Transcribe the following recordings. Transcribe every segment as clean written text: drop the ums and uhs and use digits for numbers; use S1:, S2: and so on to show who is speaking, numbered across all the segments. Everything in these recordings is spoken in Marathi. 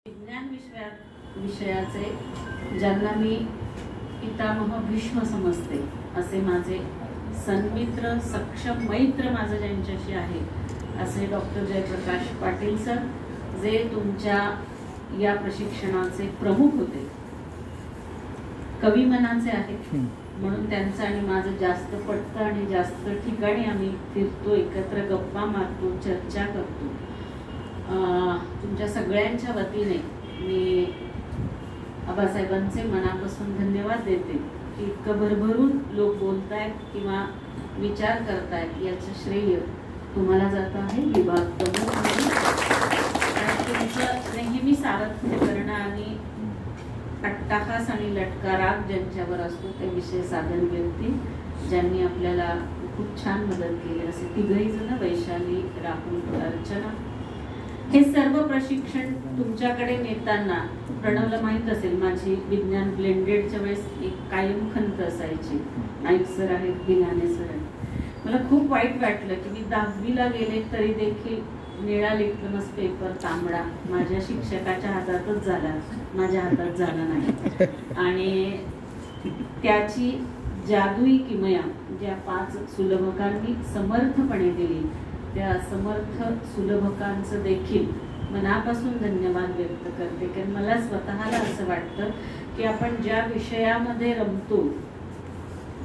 S1: विज्ञान विषयाचे ज्यांना मी पितामह भीष्म समजते असे माझे सन्मित्र सक्षम मैत्र माझं ज्यांच्याशी आहे असे डॉक्टर जयप्रकाश पाटील सर, जे तुमच्या या प्रशिक्षणाचे प्रमुख होते, कवी मनाचे आहेत म्हणून त्यांचं आणि माझं जास्त पटतं आणि जास्त ठिकाणी आम्ही फिरतो, एकत्र गप्पा मारतो, चर्चा करतो. तुमच्या सगळ्यांच्या वतीने मी आबासाहेबांचे मनापासून धन्यवाद देते की इतकं भरभरून लोक बोलतायत किंवा विचार करतायत याचं श्रेय तुम्हाला जात आहे, विभाग प्रमुख आणि तुमचं नेहमी सारथ्य करणं आणि अट्टाहास आणि लटका राग ज्यांच्यावर असतो ते विषय साधन व्यक्ती ज्यांनी आपल्याला खूप छान मदत केली असे तिघही जण, वैशाली, राहुल, अर्चना, हे सर्व प्रशिक्षण तुमच्याकडे नेताना प्रणवला माहित असेल माझी विज्ञान ब्लेंडेडच्या वेळेस एक कायम खंत असायची. नाईक सर आहेत, बिलाने सर आहेत. मला खूप वाईट वाटलं की मी 10वीला गेले तरी देखील निळा लिटमस पेपर तांबडा माझ्या शिक्षकाच्या हातातच झाला, माझ्या हातात झाला नाही. आणि त्याची जादुई किमया ज्या 5 सुलभकांनी समर्थपणे दिली त्या समर्थ सुलभकांचं देखील मनापासून धन्यवाद व्यक्त करते. कारण मला स्वतःला असं वाटतं की आपण ज्या विषयामध्ये रमतो,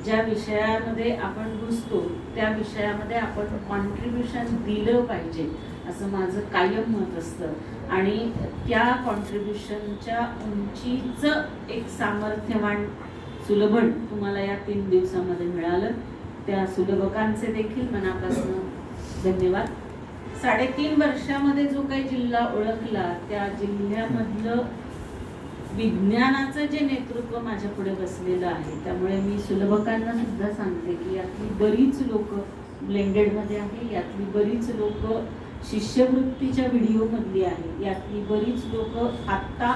S1: ज्या विषयामध्ये आपण घुसतो त्या विषयामध्ये आपण कॉन्ट्रीब्युशन दिलं पाहिजे असं माझं कायम मत असतं. आणि त्या कॉन्ट्रीब्युशनच्या उंचीचं एक सामर्थ्यवान सुलभन तुम्हाला या 3 दिवसामध्ये मिळालं. त्या सुलभकांचे देखील मनापासून धन्यवाद. 3.5 वर्षामध्ये जो काही जिल्हा ओळखला त्या जिल्ह्यामधलं विज्ञानाचं जे नेतृत्व माझ्या पुढे बसलेलं आहे, त्यामुळे मी सुलभकांना सुद्धा सांगते की यातली बरीच लोक ब्लेंडेडमध्ये आहे, यातली बरीच लोक शिष्यवृत्तीच्या व्हिडिओ मधली आहे, यातली बरीच लोक आत्ता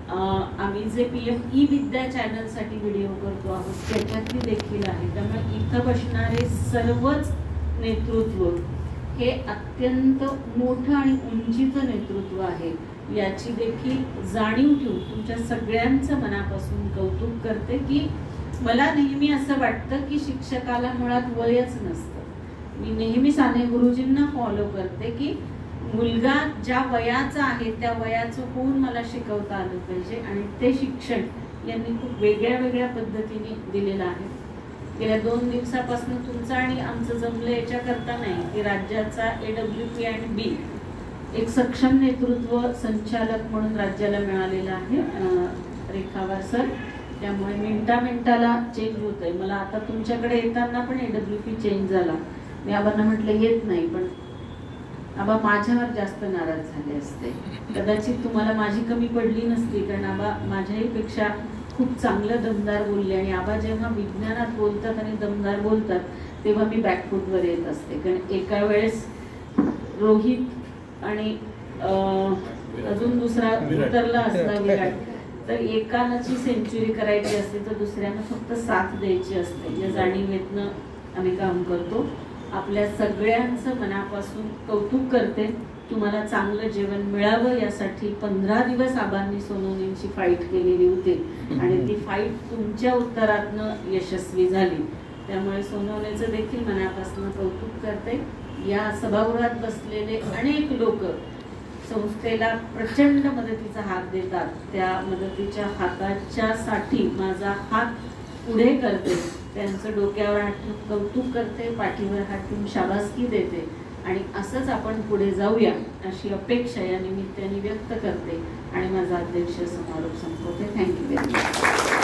S1: आम्ही जे PM ई विद्या चॅनलसाठी व्हिडिओ करतो आहोत त्याच्यातली देखील आहे. त्यामुळे इथं बसणारे सर्वच नेतृत्व हे अत्यंत मोठं आणि उंचीचं नेतृत्व आहे याची देखील जाणीव ठेवून तुमच्या सगळ्यांचं मनापासून कौतुक करते की मला नेहमी असं वाटतं की शिक्षकाला मुळात वयच नसतं. मी नेहमी साने गुरुजींना फॉलो करते की मुलगा ज्या वयाचा आहे त्या वयाचं होऊन मला शिकवता आलं पाहिजे आणि ते शिक्षण यांनी खूप वेगळ्या वेगळ्या पद्धतीने दिलेलं आहे. गेल्या 2 दिवसापासून तुमचं आणि आमचं जमलं याच्याकरता नाही की राज्याचा AWP आणि B एक सक्षम नेतृत्व संचालक म्हणून राज्याला मिळालेला आहे, रेखावार सर. त्यामुळे मिनिटाला चेंज होत आहे. मला आता तुमच्याकडे येताना पण AWP चेंज झाला. मी आबांना म्हटलं येत नाही, पण आबा माझ्यावर जास्त नाराज झाले असते. कदाचित तुम्हाला माझी कमी पडली नसती कारण आबा माझ्याही पेक्षा खूप चांगलं दमदार बोलले. आणि आबा जेव्हा विज्ञानात बोलतात आणि दमदार बोलतात तेव्हा मी बॅकफूटवर येत असते. कारण एका वेळेस रोहित आणि अजून दुसरा उतरला असला विराट, तर एकानं जी सेंचुरी करायची असते तर दुसऱ्यानं फक्त साथ द्यायची असते. या जाणीवेतनं आम्ही काम करतो. आपल्या सगळ्यांचं मनापासून कौतुक करते. तुम्हाला चांगलं जेवण मिळावं यासाठी 15 दिवस आबांनी सोनवणेंची फाईट केलेली होती आणि ती फाईट तुमच्या उत्तरातनं यशस्वी झाली. त्यामुळे सोनवणेचं देखील मनापासून कौतुक करते. या सभागृहात बसलेले अनेक लोक संस्थेला प्रचंड मदतीचा हात देतात. त्या मदतीच्या हाताच्या साठी माझा हात पुढे करते, त्यांचं डोक्यावर हात ठेवून कौतुक करते, पाठीवर हात ठेवून शाबासकी देते. आणि असंच आपण पुढे जाऊया अशी अपेक्षा या निमित्ताने व्यक्त करते आणि माझा अध्यक्ष समारोप संपवते. Thank you very much.